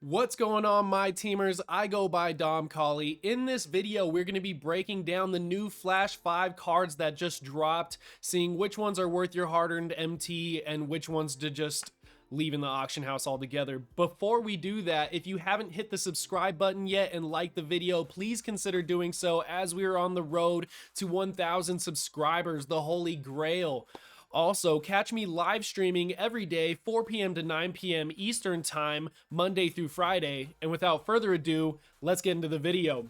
What's going on, my teamers? I go by Dom Collie. In this video, we're going to be breaking down the new Flash 5 cards that just dropped, seeing which ones are worth your hard-earned MT and which ones to just leave in the auction house altogether. Before we do that, if you haven't hit the subscribe button yet and liked the video, please consider doing so as we are on the road to 1,000 subscribers, the holy grail. Also, catch me live streaming every day, 4 p.m. to 9 p.m. Eastern Time, Monday through Friday. And without further ado, let's get into the video.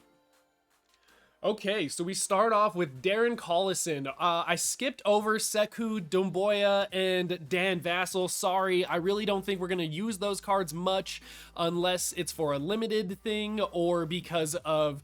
Okay, so we start off with Darren Collison. I skipped over Sekou Doumbouya and Devin Vassell. Sorry, I really don't think we're going to use those cards much unless it's for a limited thing or because of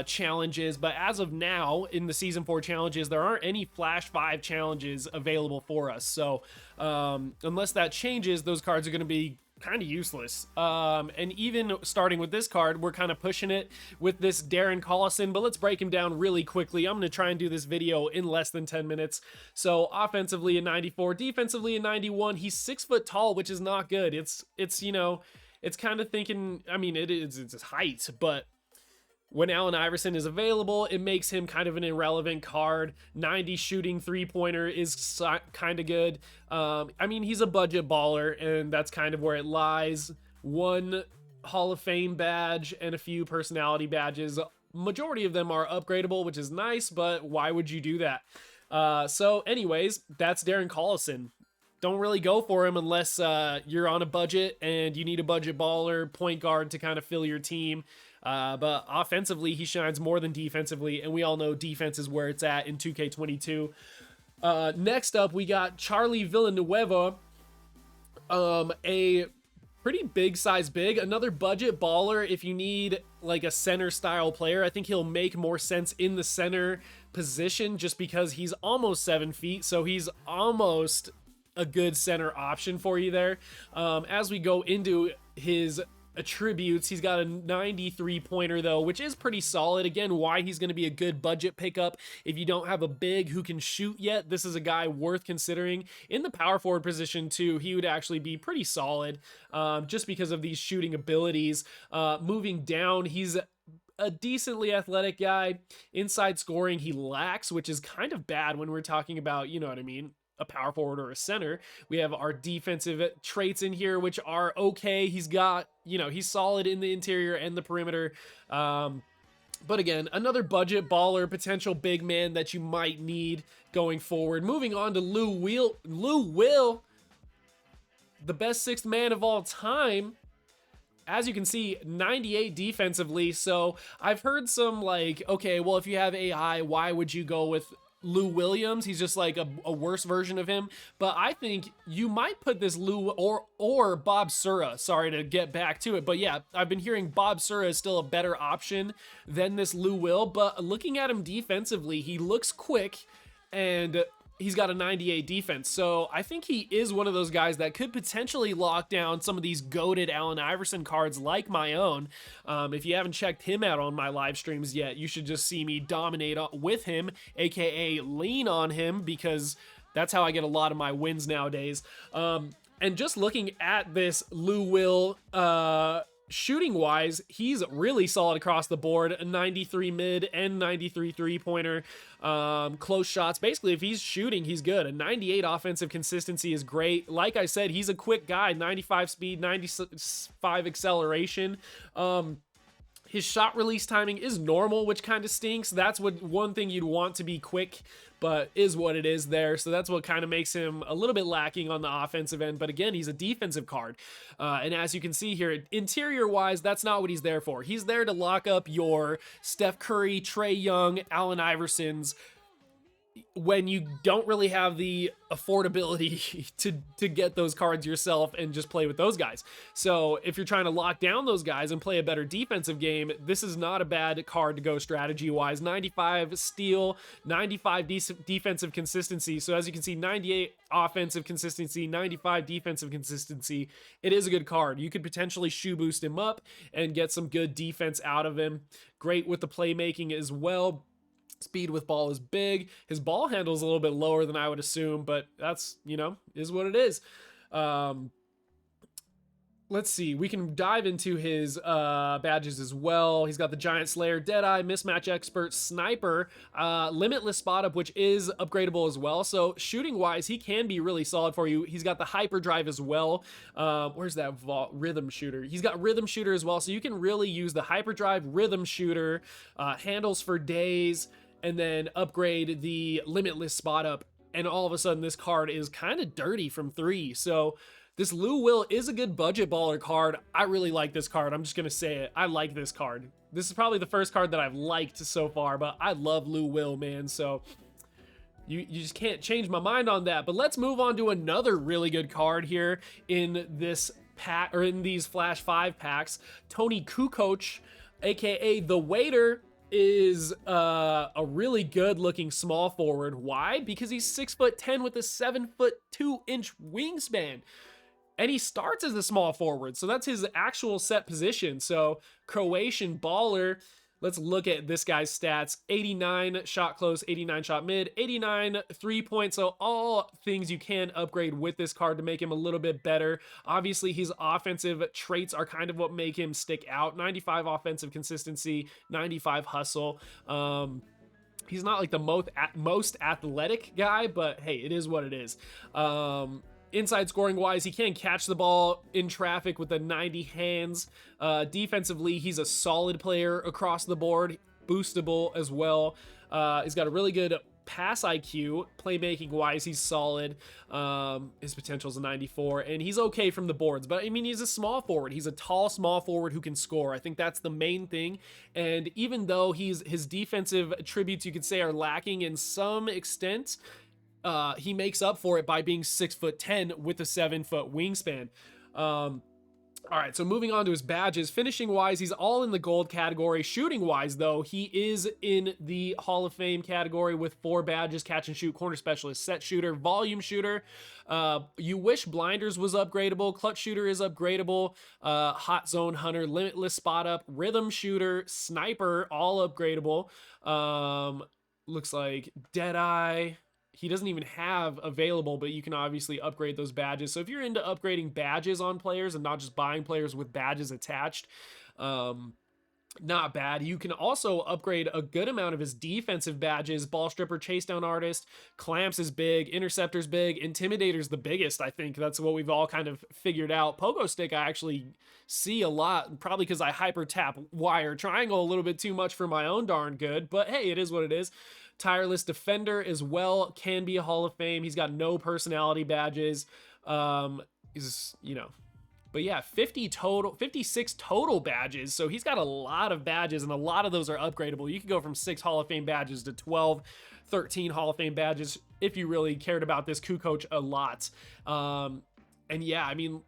challenges. But as of now, in the Season 4 challenges, there aren't any Flash 5 challenges available for us. So unless that changes, those cards are going to be kind of useless. And even starting with this card, we're kind of pushing it with this Darren Collison, but let's break him down really quickly. I'm going to try and do this video in less than 10 minutes. So offensively a 94, defensively a 91. He's 6 foot tall, which is not good. It's you know, it's kind of thinking, I mean, it's his height, but when Allen Iverson is available, it makes him kind of an irrelevant card. 90 shooting three-pointer is kind of good. I mean, he's a budget baller, and that's kind of where it lies. 1 Hall of Fame badge and a few personality badges. Majority of them are upgradable, which is nice, but why would you do that? So anyways, that's Darren Collison. Don't really go for him unless you're on a budget and you need a budget baller, point guard to kind of fill your team. But offensively, he shines more than defensively, and we all know defense is where it's at in 2K22. Next up, we got Charlie Villanueva, a pretty big size big, another budget baller if you need like a center style player. I think he'll make more sense in the center position just because he's almost 7 feet, so he's almost a good center option for you there. As we go into his attributes, he's got a 93 pointer though, which is pretty solid. Again, why he's going to be a good budget pickup if you don't have a big who can shoot yet. This is a guy worth considering. In the power forward position too, he would actually be pretty solid just because of these shooting abilities. Moving down, he's a decently athletic guy. Inside scoring he lacks, which is kind of bad when we're talking about, you know what I mean, a power forward or a center. We have our defensive traits in here, which are okay. He's got, you know, he's solid in the interior and the perimeter. But again, another budget baller, potential big man that you might need going forward. Moving on to Lou Will, the best 6th man of all time. As you can see, 98 defensively. So I've heard some like, okay, well, if you have AI, why would you go with Lou Williams? He's just like a worse version of him. But I think you might put this Lou or Bob Sura. Sorry to get back to it, but yeah, I've been hearing Bob Sura is still a better option than this Lou Will. But looking at him defensively, he looks quick and he's got a 98 defense. So I think he is one of those guys that could potentially lock down some of these goated Allen Iverson cards like my own. If you haven't checked him out on my live streams yet, you should just see me dominate with him, aka lean on him, because that's how I get a lot of my wins nowadays. And just looking at this Lou Will, shooting wise, he's really solid across the board. A 93 mid and 93 three-pointer. Close shots, basically if he's shooting, he's good. A 98 offensive consistency is great. Like I said, he's a quick guy. 95 speed, 95 acceleration. His shot release timing is normal, which kind of stinks. That's what one thing you'd want to be quick, but is what it is there. So that's what kind of makes him a little bit lacking on the offensive end. But again, he's a defensive card. And as you can see here, interior-wise, that's not what he's there for. He's there to lock up your Steph Curry, Trae Young, Allen Iversons, when you don't really have the affordability to get those cards yourself and just play with those guys. So if you're trying to lock down those guys and play a better defensive game, this is not a bad card to go strategy wise. 95 steal, 95 defensive consistency. So as you can see, 98 offensive consistency, 95 defensive consistency. It is a good card. You could potentially shoe boost him up and get some good defense out of him. Great with the playmaking as well. Speed with ball is big. His ball handle is a little bit lower than I would assume, but that's, you know, is what it is. let's see, we can dive into his badges as well. He's got the Giant Slayer, Deadeye, Mismatch Expert, Sniper, Limitless Spot Up, which is upgradable as well. So shooting wise, he can be really solid for you. He's got the Hyperdrive as well. Where's that Rhythm Shooter? He's got Rhythm Shooter as well. So you can really use the Hyperdrive, Rhythm Shooter, handles for days, and then upgrade the Limitless Spot Up. And all of a sudden this card is kind of dirty from 3. So this Lou Will is a good budget baller card. I really like this card. I'm just going to say it. I like this card. This is probably the first card that I've liked so far, but I love Lou Will, man. So you just can't change my mind on that. But let's move on to another really good card here in this pack, or in these Flash 5 packs. Toni Kukoc, aka The Waiter, is a really good looking small forward. Why? Because he's 6'10" with a 7'2" wingspan. And he starts as a small forward, so that's his actual set position. So Croatian baller. Let's look at this guy's stats. 89 shot close, 89 shot mid, 89 3-point. So all things you can upgrade with this card to make him a little bit better. Obviously, his offensive traits are kind of what make him stick out. 95 offensive consistency, 95 hustle. He's not like the most athletic guy, but hey, it is what it is. Inside scoring wise, he can catch the ball in traffic with the 90 hands. Defensively, he's a solid player across the board, boostable as well. He's got a really good pass IQ. Playmaking wise, he's solid. His potential is a 94, and he's okay from the boards. But I mean, he's a small forward. He's a tall, small forward who can score. I think that's the main thing. And even though his defensive attributes, you could say, are lacking in some extent, he makes up for it by being 6'10" with a 7-foot wingspan. All right, so moving on to his badges. Finishing wise, he's all in the gold category. Shooting wise, though, he is in the Hall of Fame category with 4 badges: catch and shoot, corner specialist, set shooter, volume shooter. You wish blinders was upgradable. Clutch shooter is upgradable. Hot zone hunter, limitless spot up, rhythm shooter, sniper, all upgradable. Looks like Deadeye, he doesn't even have available, but you can obviously upgrade those badges. So if you're into upgrading badges on players and not just buying players with badges attached, not bad. You can also upgrade a good amount of his defensive badges. Ball stripper, chase down artist, clamps is big, interceptor's big, intimidator's the biggest. I think that's what we've all kind of figured out. Pogo stick I actually see a lot, probably because I hyper tap wire triangle a little bit too much for my own darn good, but hey, it is what it is. Tireless defender as well, can be a Hall of Fame. He's got no personality badges. He's, you know, but yeah, 56 total badges. So he's got a lot of badges, and a lot of those are upgradable. You could go from 6 Hall of Fame badges to 12, 13 Hall of Fame badges if you really cared about this Kukoc a lot. And yeah, I mean,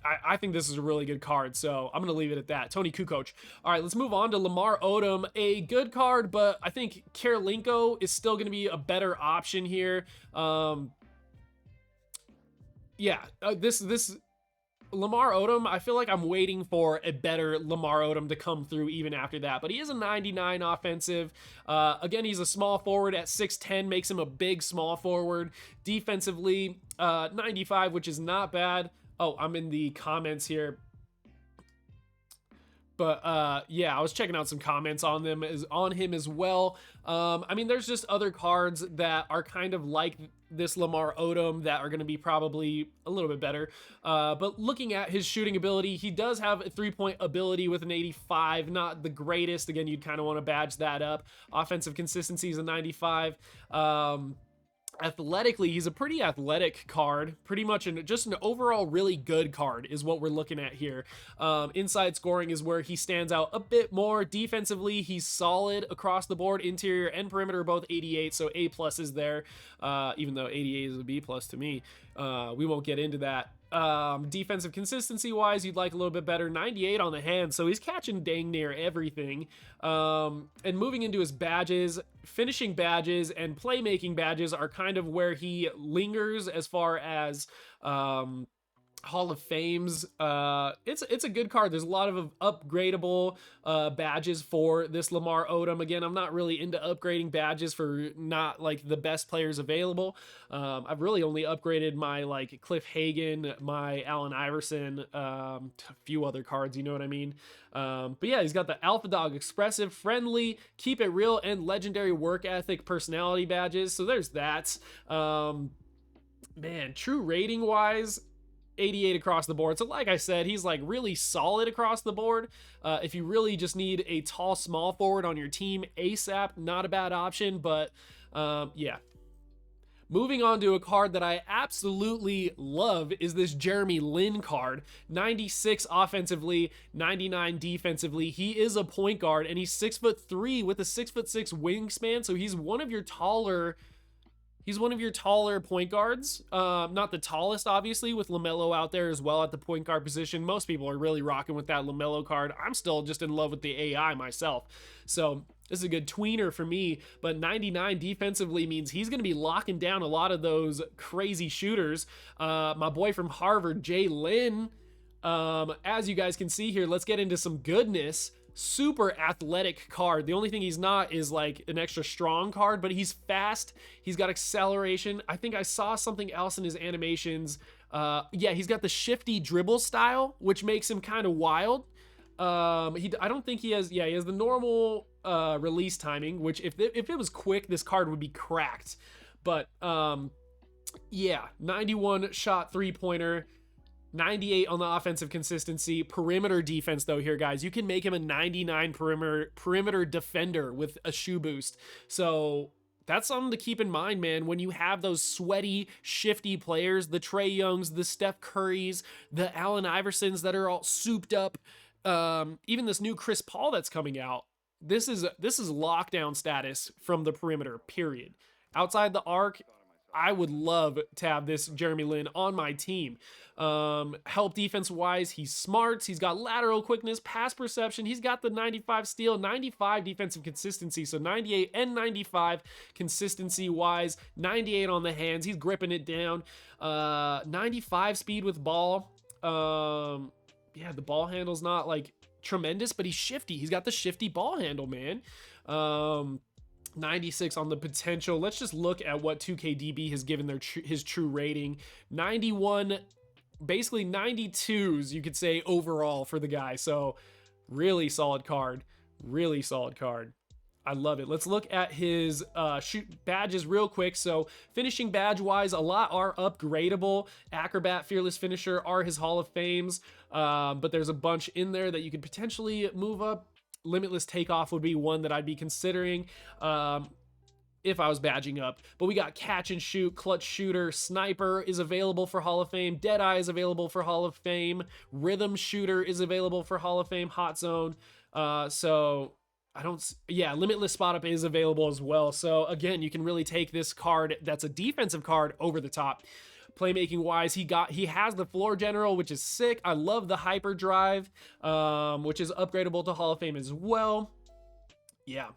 I think this is a really good card, so I'm going to leave it at that. Toni Kukoc. All right, let's move on to Lamar Odom. A good card, but I think Karolinko is still going to be a better option here. This Lamar Odom, I feel like I'm waiting for a better Lamar Odom to come through even after that, but he is a 99 offensive. Again, he's a small forward at 6'10", makes him a big small forward. Defensively, 95, which is not bad. Oh, I'm in the comments here. But yeah, I was checking out some comments on him as well. I mean, there's just other cards that are kind of like this Lamar Odom that are going to be probably a little bit better. But looking at his shooting ability, he does have a 3-point ability with an 85, not the greatest. Again, you'd kind of want to badge that up. Offensive consistency is a 95. Athletically, he's a pretty athletic card, pretty much just an overall really good card is what we're looking at here. Inside scoring is where he stands out a bit more. Defensively, he's solid across the board. Interior and perimeter both 88, so A+ is there, even though 88 is a B+ to me. We won't get into that. Defensive consistency wise, you'd like a little bit better. 98 on the hand, so he's catching dang near everything. And moving into his badges, finishing badges and playmaking badges are kind of where he lingers as far as Hall of Fames. It's a good card. There's a lot of upgradable badges for this Lamar Odom. Again, I'm not really into upgrading badges for not like the best players available. I've really only upgraded my like Cliff Hagan, my Allen Iverson, a few other cards, you know what I mean? But yeah, he's got the Alpha Dog Expressive, Friendly, Keep It Real, and Legendary Work Ethic personality badges. So there's that. Man, true rating wise, 88 across the board. So like I said, he's like really solid across the board. If you really just need a tall small forward on your team ASAP, not a bad option. But yeah. Moving on to a card that I absolutely love is this Jeremy Lin card. 96 offensively, 99 defensively. He is a point guard and he's 6'3" with a 6'6" wingspan. So he's one of your taller point guards. Not the tallest, obviously, with LaMelo out there as well at the point guard position. Most people are really rocking with that LaMelo card. I'm still just in love with the AI myself. So this is a good tweener for me. But 99 defensively means he's going to be locking down a lot of those crazy shooters. My boy from Harvard, Jay Lin, as you guys can see here, let's get into some goodness. Super athletic card. The only thing he's not is like an extra strong card, but he's fast. He's got acceleration. I think I saw something else in his animations. Yeah, he's got the shifty dribble style, which makes him kind of wild. I don't think he has, yeah, he has the normal release timing, which if it was quick, this card would be cracked. But yeah, 91 shot 3-pointer. 98 on the offensive consistency. Perimeter defense, though, here, guys. You can make him a 99 perimeter defender with a shoe boost. So that's something to keep in mind, man. When you have those sweaty, shifty players, the Trae Youngs, the Steph Currys, the Allen Iversons that are all souped up, even this new Chris Paul that's coming out, this is lockdown status from the perimeter, period. Outside the arc, I would love to have this Jeremy Lin on my team. Help defense wise, he's smart. He's got lateral quickness, pass perception. He's got the 95 steal, 95 defensive consistency. So 98 and 95 consistency wise, 98 on the hands. He's gripping it down. 95 speed with ball. Yeah, the ball handle's not like tremendous, but he's shifty. He's got the shifty ball handle, man. 96 on the potential. Let's just look at what 2KDB has given his true rating. 91, basically 92s, you could say, overall for the guy. So really solid card. Really solid card. I love it. Let's look at his shoot badges real quick. So finishing badge wise, a lot are upgradable. Acrobat, Fearless Finisher are his Hall of Fames, but there's a bunch in there that you could potentially move up. Limitless Takeoff would be one that I'd be considering if I was badging up. But we got Catch and Shoot, Clutch Shooter, Sniper is available for Hall of Fame, Deadeye is available for Hall of Fame, Rhythm Shooter is available for Hall of Fame, Hot Zone. So I don't, yeah, Limitless Spot Up is available as well. So again, you can really take this card that's a defensive card over the top. Playmaking wise, he has the Floor General, which is sick. I love the Hyperdrive, which is upgradable to Hall of Fame as well. Yeah.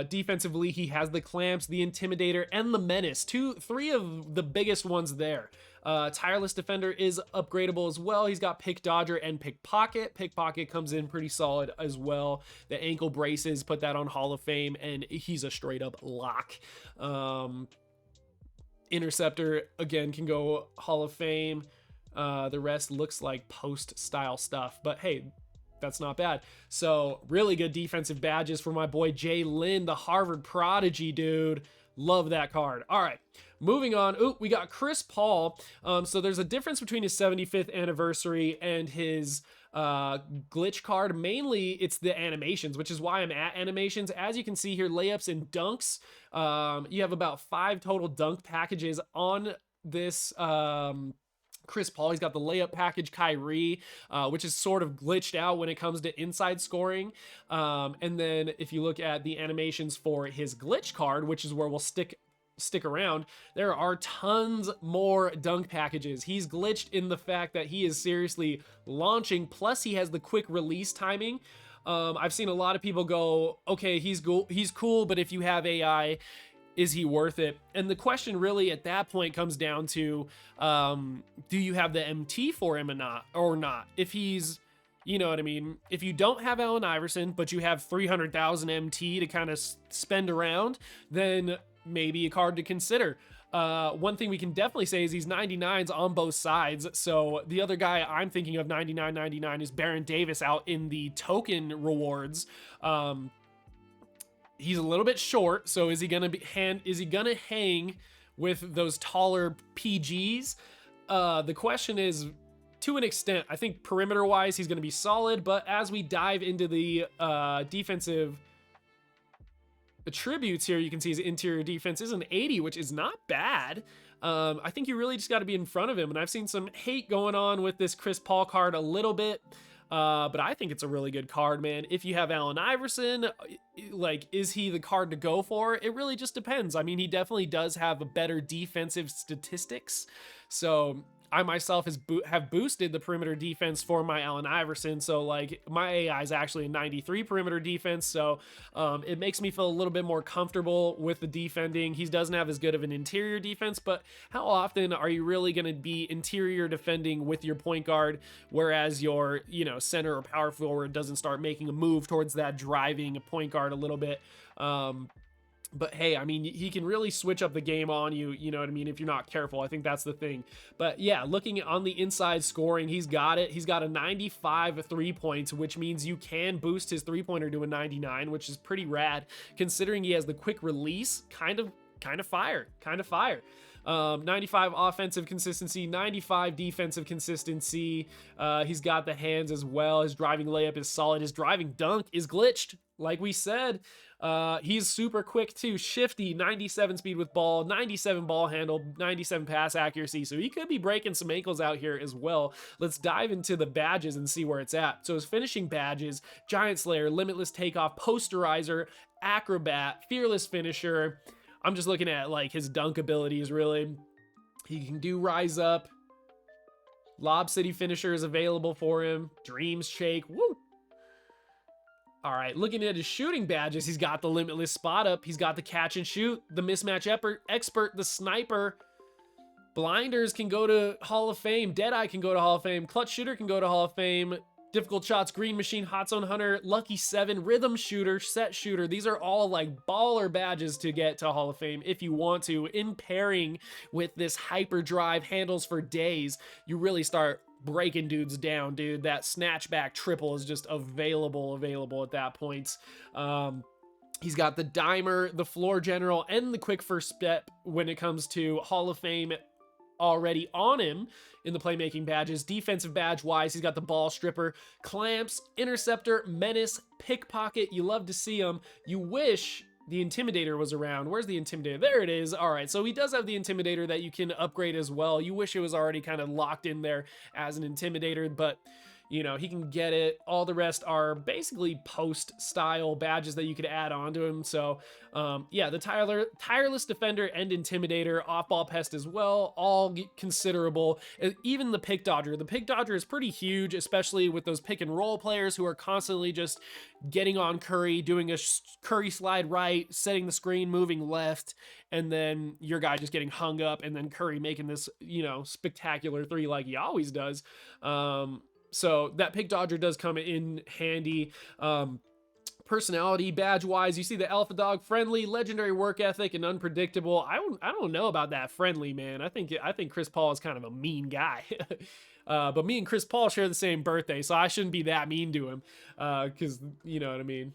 Defensively, he has the Clamps, the Intimidator, and the Menace. Three of the biggest ones there. Tireless Defender is upgradable as well. He's got Pick Dodger and Pickpocket. Pickpocket comes in pretty solid as well. The ankle braces, put that on Hall of Fame, and he's a straight up lock. Interceptor, again, can go Hall of Fame. The rest looks like post-style stuff, but hey, that's not bad. So really good defensive badges for my boy Jay Lin, the Harvard prodigy, dude. Love that card. All right, moving on. Ooh, we got Chris Paul. So there's a difference between his 75th anniversary and his glitch card. Mainly it's the animations, which is why I'm at animations. As you can see here, layups and dunks. You have about 5 total dunk packages on this Chris Paul. He's got the layup package Kyrie, which is sort of glitched out when it comes to inside scoring. And then if you look at the animations for his glitch card, which is where we'll stick around, there are tons more dunk packages. He's glitched in the fact that he is seriously launching, plus he has the quick release timing. I've seen a lot of people go, okay, he's cool, but if you have AI, is he worth it? And the question really at that point comes down to, do you have the MT for him or not? If he's, you know what I mean? If you don't have Allen Iverson, but you have 300,000 MT to kind of spend around, then maybe a card to consider. One thing we can definitely say is he's 99s on both sides. So the other guy I'm thinking of 99.99 is Baron Davis out in the token rewards. He's a little bit short, so is he gonna hang with those taller PGs? The question is, to an extent, I think perimeter wise he's gonna be solid, but as we dive into the defensive attributes here, you can see his interior defense is an 80, which is not bad. I think you really just got to be in front of him, and I've seen some hate going on with this Chris Paul card a little bit, but I think it's a really good card, man. If you have Allen Iverson, like, is he the card to go for? It really just depends. I mean, he definitely does have a better defensive statistics, so I myself have boosted the perimeter defense for my Allen Iverson, so like my AI is actually a 93 perimeter defense, so it makes me feel a little bit more comfortable with the defending. He doesn't have as good of an interior defense, but how often are you really going to be interior defending with your point guard, whereas your, you know, center or power forward doesn't start making a move towards that driving point guard a little bit? But hey, I mean, he can really switch up the game on you, you know what I mean, if you're not careful. I think that's the thing. But yeah, looking on the inside scoring, he's got it. He's got a 95 3-points, which means you can boost his 3-pointer to a 99, which is pretty rad, considering he has the quick release. Kind of fire. 95 offensive consistency, 95 defensive consistency. He's got the hands as well. His driving layup is solid. His driving dunk is glitched, like we said. He's super quick too, shifty, 97 speed with ball, 97 ball handle, 97 pass accuracy. So he could be breaking some ankles out here as well. Let's dive into the badges and see where it's at. So his finishing badges: Giant Slayer, Limitless Takeoff, Posterizer, Acrobat, Fearless Finisher. I'm just looking at like his dunk abilities, really. He can do Rise Up. Lob City Finisher is available for him. Dreams Shake. Woo! All right, looking at his shooting badges, he's got the Limitless Spot Up. He's got the Catch and Shoot, the Mismatch Expert, the Sniper. Blinders can go to Hall of Fame. Deadeye can go to Hall of Fame. Clutch Shooter can go to Hall of Fame. Difficult Shots, Green Machine, Hot Zone Hunter, Lucky 7, Rhythm Shooter, Set Shooter. These are all like baller badges to get to Hall of Fame if you want to. In pairing with this Hyperdrive handles for days, you really start breaking dudes down, dude. That snatchback triple is just available at that point. He's got the Dimer, the Floor General, and the Quick First Step when it comes to Hall of Fame already on him in the playmaking badges. Defensive badge wise, he's got the Ball Stripper, Clamps, Interceptor, Menace, Pickpocket. You love to see him. You wish the Intimidator was around. Where's the Intimidator? There it is. All right, so he does have the Intimidator that you can upgrade as well. You wish it was already kind of locked in there as an Intimidator, but you know, he can get it. All the rest are basically post-style badges that you could add on to him. So, yeah, the Tireless Defender and Intimidator, Off-Ball Pest as well, all considerable. Even the Pick Dodger. The Pick Dodger is pretty huge, especially with those pick-and-roll players who are constantly just getting on Curry, doing a Curry slide right, setting the screen, moving left, and then your guy just getting hung up, and then Curry making this, you know, spectacular three like he always does. So that Pick Dodger does come in handy. Personality badge wise, you see the Alpha Dog, friendly, legendary work ethic, and unpredictable. I don't know about that friendly, man. I think Chris Paul is kind of a mean guy. But me and Chris Paul share the same birthday, so I shouldn't be that mean to him. Because you know what I mean.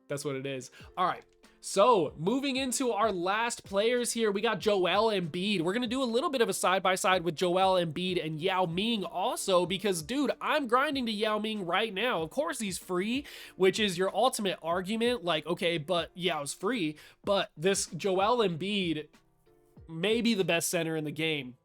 That's what it is. All right. So, moving into our last players here, we got Joel Embiid. We're going to do a little bit of a side-by-side with Joel Embiid and Yao Ming also because, dude, I'm grinding to Yao Ming right now. Of course he's free, which is your ultimate argument. Like, okay, but Yao's free. But this Joel Embiid may be the best center in the game.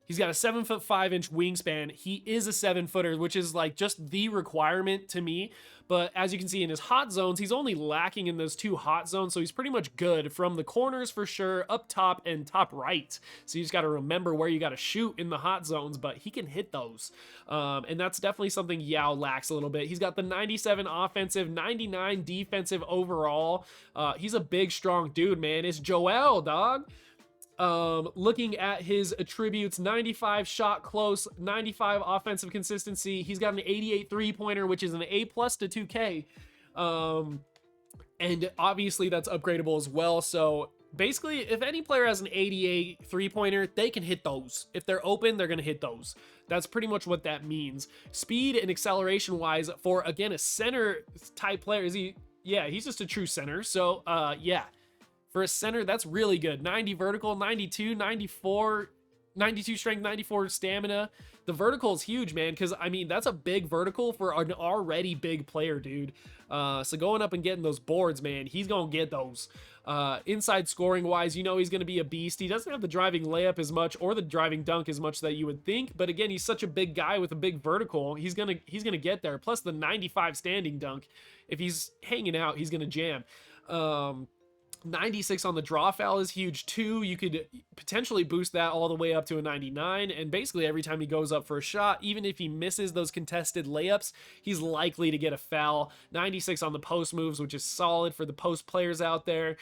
He's got a 7'5" wingspan. He is a 7-footer, which is like just the requirement to me. But as you can see in his hot zones, he's only lacking in those 2 hot zones. So he's pretty much good from the corners for sure, up top and top right. So you just got to remember where you got to shoot in the hot zones, but he can hit those. And that's definitely something Yao lacks a little bit. He's got the 97 offensive, 99 defensive overall. He's a big, strong dude, man. It's Joel, dog. Looking at his attributes, 95 shot close, 95 offensive consistency. He's got an 88 3-pointer, which is an A+ to 2K. And obviously that's upgradable as well. So basically, if any player has an 88 3-pointer, they can hit those. If they're open, they're going to hit those. That's pretty much what that means. Speed and acceleration wise for, again, a center type player, is he? Yeah, he's just a true center. So, yeah. For a center, that's really good. 90 vertical, 92, 94, 92 strength, 94 stamina. The vertical is huge, man, because, I mean, that's a big vertical for an already big player, dude. So going up and getting those boards, man, he's going to get those. Inside scoring-wise, you know he's going to be a beast. He doesn't have the driving layup as much or the driving dunk as much that you would think. But, again, he's such a big guy with a big vertical. He's gonna get there. Plus the 95 standing dunk. If he's hanging out, he's going to jam. 96 on the draw foul is huge too. You could potentially boost that all the way up to a 99, and basically every time he goes up for a shot, even if he misses those contested layups, he's likely to get a foul. 96 on the post moves, which is solid for the post players out there.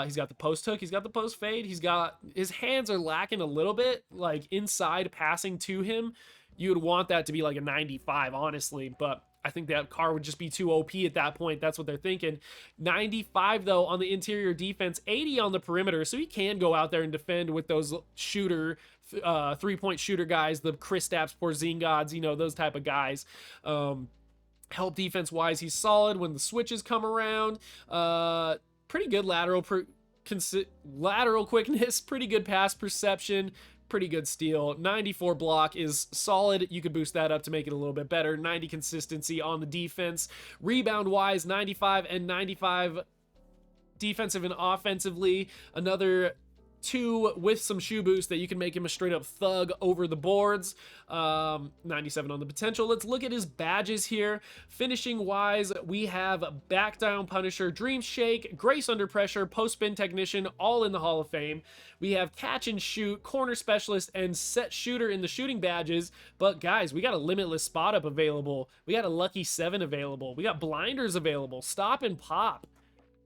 He's got the post hook, he's got the post fade, his hands are lacking a little bit, like inside passing to him. You would want that to be like a 95, honestly, but I think that car would just be too OP at that point. That's what they're thinking. 95, though, on the interior defense, 80 on the perimeter, so he can go out there and defend with those shooter, 3-point shooter guys, the Kristaps, Porzingis, you know, those type of guys. Help defense-wise, he's solid when the switches come around. Pretty good lateral quickness, pretty good pass perception, pretty good steal. 94 block is solid. You could boost that up to make it a little bit better. 90 consistency on the defense. Rebound wise, 95 and 95 defensive and offensively. Another 2 with some shoe boost that you can make him a straight up thug over the boards. 97 on the potential. Let's look at his badges here. Finishing wise, we have back down punisher, dream shake, grace under pressure, post spin technician, all in the Hall of Fame. We have catch and shoot, corner specialist, and set shooter in the shooting badges. But guys, we got a limitless spot up available. We got a lucky 7 available. We got blinders available, stop and pop,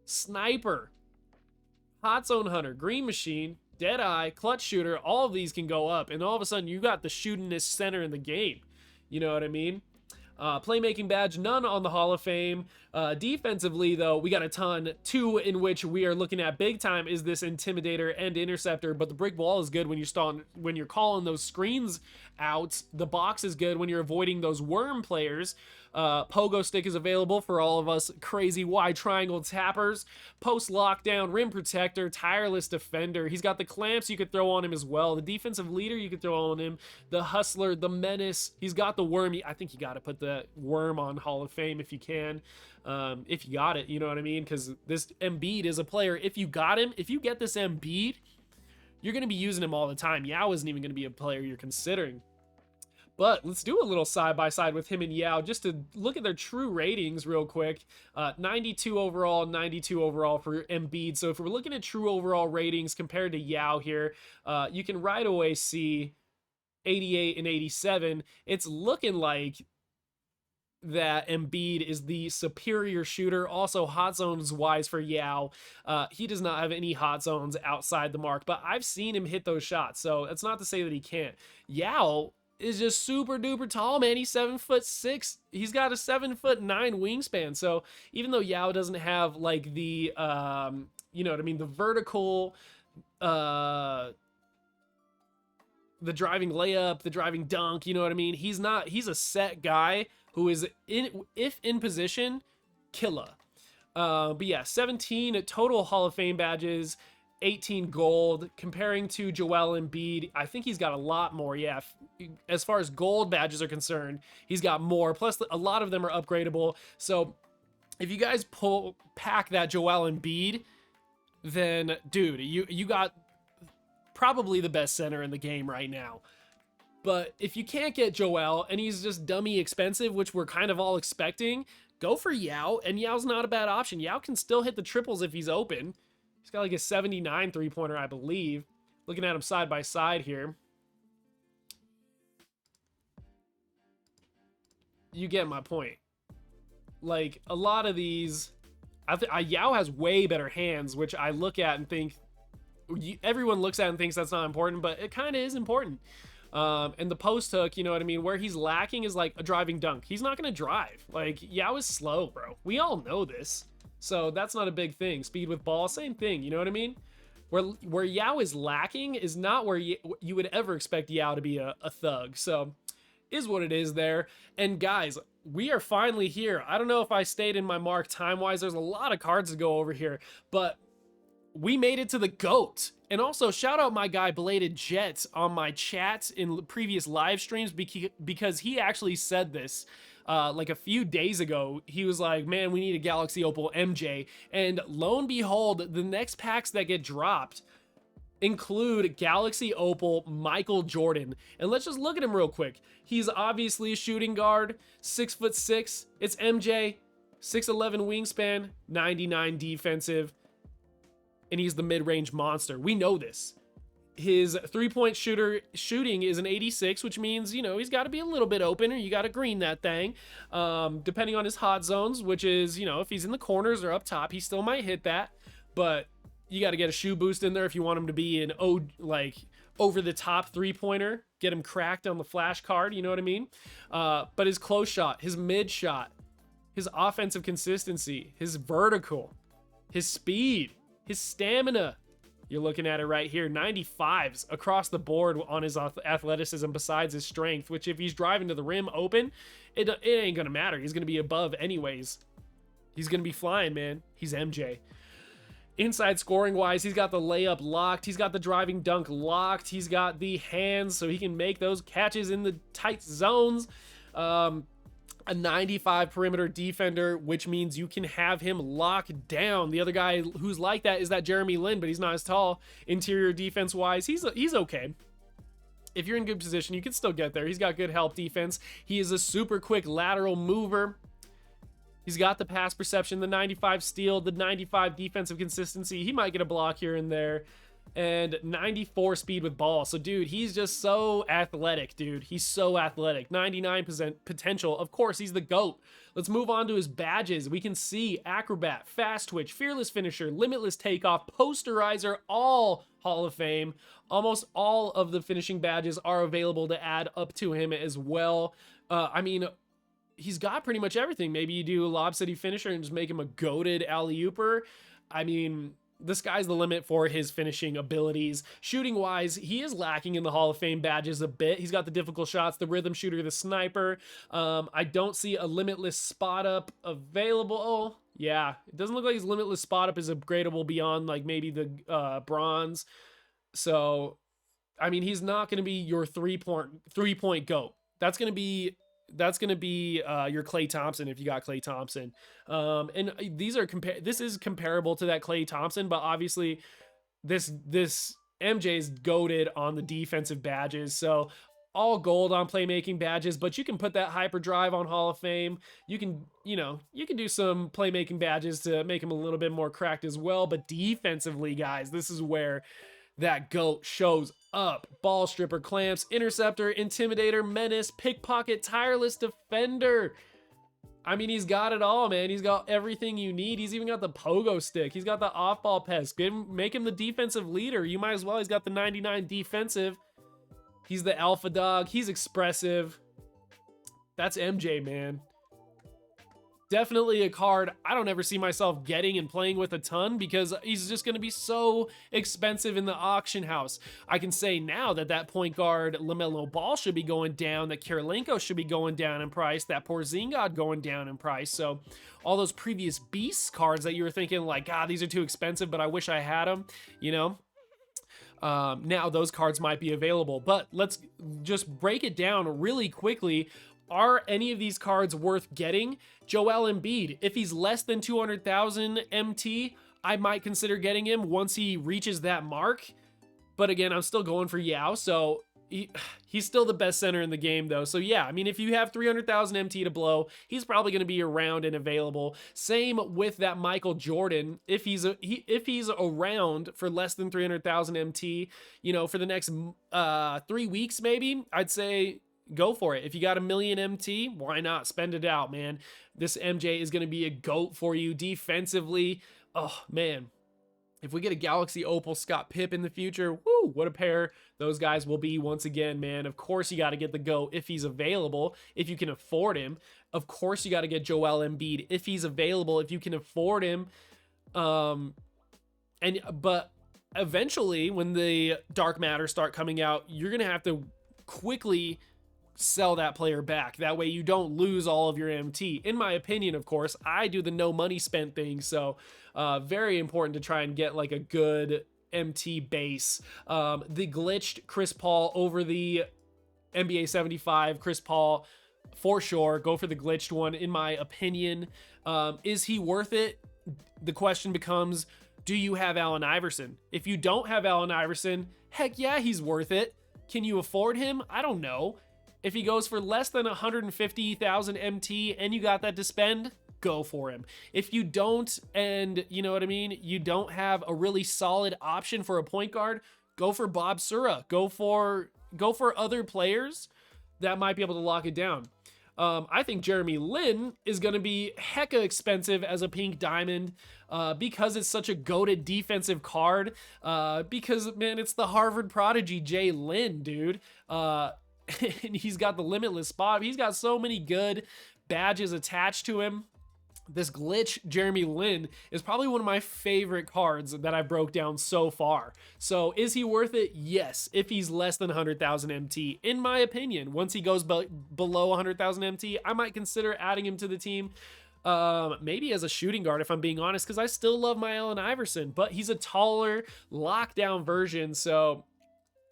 sniper, hot zone hunter, green machine, dead eye, clutch shooter. All of these can go up, and all of a sudden you got the shootingest center in the game. You know what I mean? Playmaking badge, none on the Hall of Fame. Defensively, though, we got a ton. 2 in which we are looking at big time is this intimidator and interceptor, but the brick wall is good when you're calling those screens out. The box is good when you're avoiding those worm players. Pogo stick is available for all of us crazy wide triangle tappers. Post lockdown, rim protector, tireless defender. He's got the clamps you could throw on him as well. The defensive leader you could throw on him. The hustler, the menace. He's got the worm. I think you got to put the worm on Hall of Fame if you can. If you got it, you know what I mean? Because this Embiid is a player. If you got him, if you get this Embiid, you're going to be using him all the time. Yao isn't even going to be a player you're considering. But let's do a little side-by-side with him and Yao just to look at their true ratings real quick. 92 overall, 92 overall for Embiid. So if we're looking at true overall ratings compared to Yao here, you can right away see 88 and 87. It's looking like that Embiid is the superior shooter. Also, hot zones wise for Yao, he does not have any hot zones outside the mark, but I've seen him hit those shots, so it's not to say that he can't. Yao is just super duper tall, man. He's 7'6". He's got a 7'9" wingspan. So even though Yao doesn't have like the you know what I mean, the vertical, the driving layup, the driving dunk, you know what I mean, he's a set guy who is if in position, killer. But yeah, 17 total Hall of Fame badges, 18 gold. Comparing to Joel Embiid, I think he's got a lot more. Yeah, as far as gold badges are concerned, he's got more. Plus, a lot of them are upgradable. So if you guys pack that Joel Embiid, then dude, you got probably the best center in the game right now. But if you can't get Joel and he's just dummy expensive, which we're kind of all expecting, go for Yao, and Yao's not a bad option. Yao can still hit the triples if he's open. He's got like a 79 three-pointer, I believe. Looking at him side by side here. You get my point. Like, a lot of these... Yao has way better hands, which I look at and think... Everyone looks at and thinks that's not important, but it kind of is important. And the post hook, you know what I mean? Where he's lacking is like a driving dunk. He's not going to drive. Like, Yao is slow, bro. We all know this. So that's not a big thing. Speed with ball, same thing. You know what I mean? Where Yao is lacking is not where you would ever expect Yao to be a thug. So is what it is there. And guys, we are finally here. I don't know if I stayed in my mark time-wise. There's a lot of cards to go over here. But we made it to the GOAT. And also, shout out my guy Bladed Jets on my chat in previous live streams because he actually said this like a few days ago. He was like, man, we need a Galaxy Opal MJ. And lo and behold, the next packs that get dropped include Galaxy Opal Michael Jordan. And let's just look at him real quick. He's obviously a shooting guard, 6'6". It's MJ, 6'11" wingspan, 99 defensive. And he's the mid-range monster. We know this. His three-point shooting is an 86, which means, you know, he's got to be a little bit open, or you got to green that thing. Depending on his hot zones, which is, you know, if he's in the corners or up top, he still might hit that. But you got to get a shoe boost in there if you want him to be an over-the-top three-pointer. Get him cracked on the flash card, you know what I mean? But his close shot, his mid shot, his offensive consistency, his vertical, his speed, his stamina, you're looking at it right here, 95s across the board on his athleticism besides his strength, which if he's driving to the rim open, it ain't gonna matter. He's gonna be above anyways. He's gonna be flying, man. He's MJ. Inside scoring wise, he's got the layup locked. He's got the driving dunk locked. He's got the hands so he can make those catches in the tight zones. A 95 perimeter defender, which means you can have him locked down. The other guy who's like that is that Jeremy Lin, but he's not as tall. Interior defense wise, he's okay. If you're in good position, you can still get there. He's got good help defense. He is a super quick lateral mover. He's got the pass perception, the 95 steal, the 95 defensive consistency. He might get a block here and there. And 94 speed with ball. So, dude, he's just so athletic, dude. He's so athletic. 99% potential. Of course, he's the GOAT. Let's move on to his badges. We can see Acrobat, Fast Twitch, Fearless Finisher, Limitless Takeoff, Posterizer, all Hall of Fame. Almost all of the finishing badges are available to add up to him as well. I mean, he's got pretty much everything. Maybe you do a Lob City Finisher and just make him a goated alley-ooper. I mean, the sky's the limit for his finishing abilities. Shooting wise, he is lacking in the Hall of Fame badges a bit. He's got the difficult shots, the rhythm shooter, the sniper. I don't see a limitless spot up available. Oh, yeah, it doesn't look like his limitless spot up is upgradable beyond like maybe the bronze. So, I mean, he's not going to be your three-point GOAT. That's going to be your Klay Thompson if you got Klay Thompson. And these are this is comparable to that Klay Thompson, but obviously this MJ is goated on the defensive badges. So all gold on playmaking badges, but you can put that hyperdrive on Hall of Fame. You can do some playmaking badges to make him a little bit more cracked as well. But defensively, guys, this is where that GOAT shows up. Ball stripper, clamps, interceptor, intimidator, menace, pickpocket, tireless defender. I mean, he's got it all, man. He's got everything you need. He's even got the pogo stick. He's got the off-ball pest. Make him the defensive leader. You might as well. He's got the 99 defensive. He's the alpha dog. He's expressive. That's MJ, man. Definitely a card I don't ever see myself getting and playing with a ton because he's just going to be so expensive in the auction house. I can say now that point guard LaMelo Ball should be going down, that Kirilenko should be going down in price, that Porzingis going down in price. So all those previous Beasts cards that you were thinking like, these are too expensive, but I wish I had them, you know? Now those cards might be available, but let's just break it down really quickly. Are any of these cards worth getting? Joel Embiid, if he's less than 200,000 MT, I might consider getting him once he reaches that mark. But again, I'm still going for Yao, so he's still the best center in the game, though. So yeah, I mean, if you have 300,000 MT to blow, he's probably going to be around and available. Same with that Michael Jordan. If he's around for less than 300,000 MT, you know, for the next 3 weeks, maybe, I'd say go for it. If you got 1 million MT, why not spend it out, man? This MJ is going to be a GOAT for you defensively. Oh man, if we get a Galaxy Opal Scott Pipp in the future, woo, what a pair those guys will be once again, man. Of course, you got to get the GOAT if he's available, if you can afford him. Of course, you got to get Joel Embiid if he's available, if you can afford him. But eventually, when the Dark Matter start coming out, you're going to have to quickly sell that player back. That way you don't lose all of your MT. In my opinion, of course, I do the no money spent thing. So very important to try and get like a good MT base. The glitched Chris Paul over the NBA 75 Chris Paul, for sure. Go for the glitched one, in my opinion. Is he worth it? The question becomes, do you have Allen Iverson? If you don't have Allen Iverson, heck yeah, he's worth it. Can you afford him? I don't know. If he goes for less than 150,000 MT and you got that to spend, go for him. If you don't, and you know what I mean, you don't have a really solid option for a point guard, go for Bob Sura. Go for other players that might be able to lock it down. I think Jeremy Lin is going to be hecka expensive as a pink diamond because it's such a goated defensive card. Because, man, it's the Harvard prodigy Jay Lin, dude. And he's got the limitless spot. He's got so many good badges attached to him. This glitch Jeremy Lin is probably one of my favorite cards that I broke down so far. So is he worth it? Yes, if he's less than 100,000 MT, in my opinion. Once he goes below 100,000 MT, I might consider adding him to the team. Maybe as a shooting guard, if I'm being honest, because I still love my Allen Iverson, but he's a taller lockdown version. So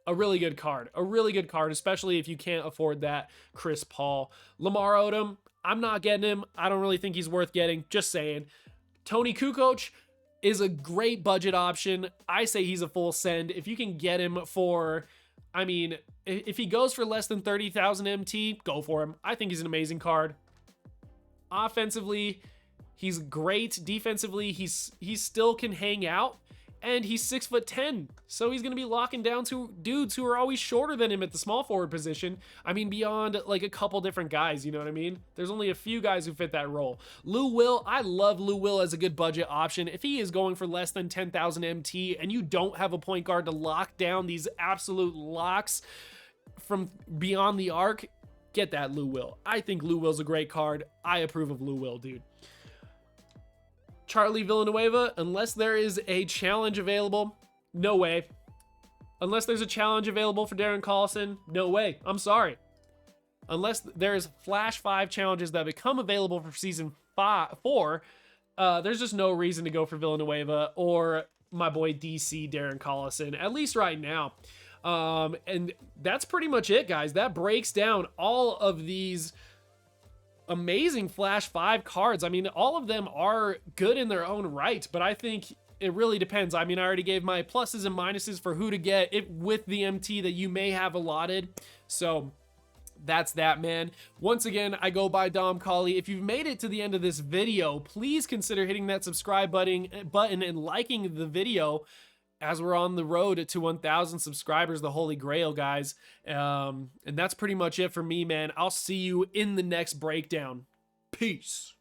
a really good card, especially if you can't afford that Chris Paul. Lamar Odom, I'm not getting him. I don't really think he's worth getting, just saying. Toni Kukoc is a great budget option. I say he's a full send. If you can get him for, I mean, if he goes for less than 30,000 MT, go for him. I think he's an amazing card. Offensively, he's great. Defensively, he still can hang out. And he's 6'10", so he's going to be locking down to dudes who are always shorter than him at the small forward position. I mean, beyond like a couple different guys, you know what I mean? There's only a few guys who fit that role. Lou Will, I love Lou Will as a good budget option. If he is going for less than 10,000 MT and you don't have a point guard to lock down these absolute locks from beyond the arc, get that Lou Will. I think Lou Will's a great card. I approve of Lou Will, dude. Charlie Villanueva, unless there is a challenge available, no way. Unless there's a challenge available for Darren Collison, no way. I'm sorry. Unless there's Flash 5 challenges that become available for Season 4, there's just no reason to go for Villanueva or my boy DC Darren Collison, at least right now. And that's pretty much it, guys. That breaks down all of these amazing Flash 5 cards. I mean, all of them are good in their own right, but I think it really depends. I mean, I already gave my pluses and minuses for who to get it with the MT that you may have allotted. So that's that, man. Once again, I go by Dom Collie. If you've made it to the end of this video, please consider hitting that subscribe button and liking the video, as we're on the road to 1,000 subscribers, the holy grail, guys. And that's pretty much it for me, man. I'll see you in the next breakdown. Peace.